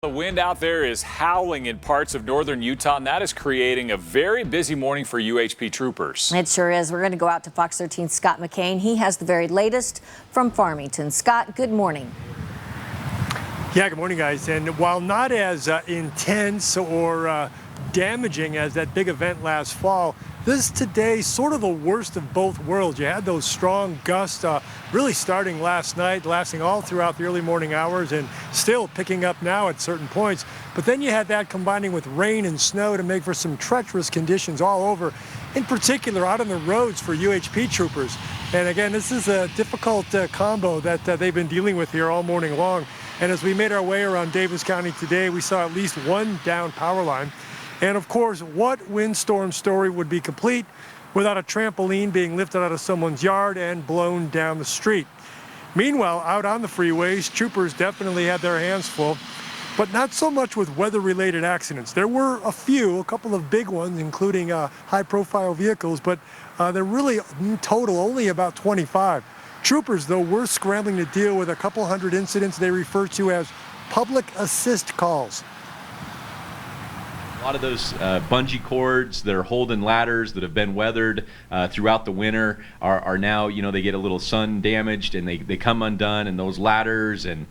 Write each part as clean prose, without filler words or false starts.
The wind out there is howling in parts of northern Utah, and that is creating a very busy morning for UHP troopers. It sure is. We're going to go out to Fox 13's Scott McCain. He has the very latest from Farmington. Scott, good morning. Yeah, good morning, guys. And while not as intense or damaging as that big event last fall, this today sort of the worst of both worlds. You had those strong gusts really starting last night, lasting all throughout the early morning hours and still picking up now at certain points. But then you had that combining with rain and snow to make for some treacherous conditions all over, in particular out on the roads for UHP troopers. And again, this is a difficult combo that they've been dealing with here all morning long. And as we made our way around Davis County today, we saw at least one down power line. And of course, what windstorm story would be complete without a trampoline being lifted out of someone's yard and blown down the street? Meanwhile, out on the freeways, troopers definitely had their hands full, but not so much with weather-related accidents. There were a couple of big ones, including high-profile vehicles, but they're really in total only about 25. Troopers, though, were scrambling to deal with a couple hundred incidents they refer to as public assist calls. A lot of those bungee cords that are holding ladders that have been weathered throughout the winter are now, they get a little sun damaged and they come undone, and those ladders and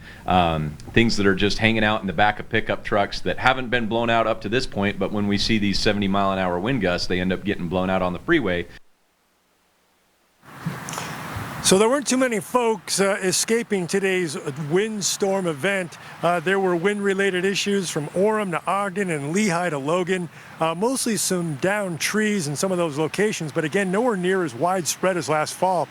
things that are just hanging out in the back of pickup trucks that haven't been blown out up to this point, but when we see these 70-mile-an-hour wind gusts, they end up getting blown out on the freeway. So there weren't too many folks escaping today's windstorm event. There were wind-related issues from Orem to Ogden and Lehigh to Logan. Mostly some downed trees in some of those locations, but again, nowhere near as widespread as last fall.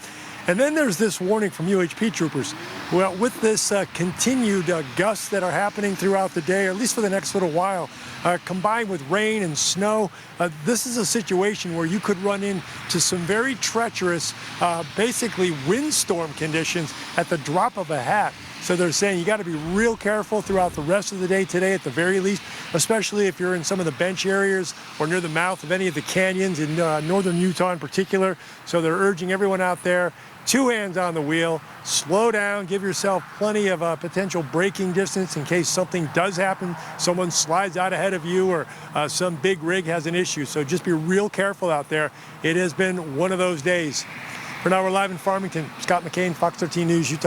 And then there's this warning from UHP troopers. Well, with this continued gusts that are happening throughout the day, or at least for the next little while, combined with rain and snow, this is a situation where you could run into some very treacherous, basically windstorm conditions at the drop of a hat. So they're saying you got to be real careful throughout the rest of the day today at the very least, especially if you're in some of the bench areas or near the mouth of any of the canyons in northern Utah in particular. So they're urging everyone out there, 2 hands on the wheel, slow down, give yourself plenty of potential braking distance in case something does happen, someone slides out ahead of you or some big rig has an issue. So just be real careful out there. It has been one of those days. For now, we're live in Farmington. Scott McCain, Fox 13 News, Utah.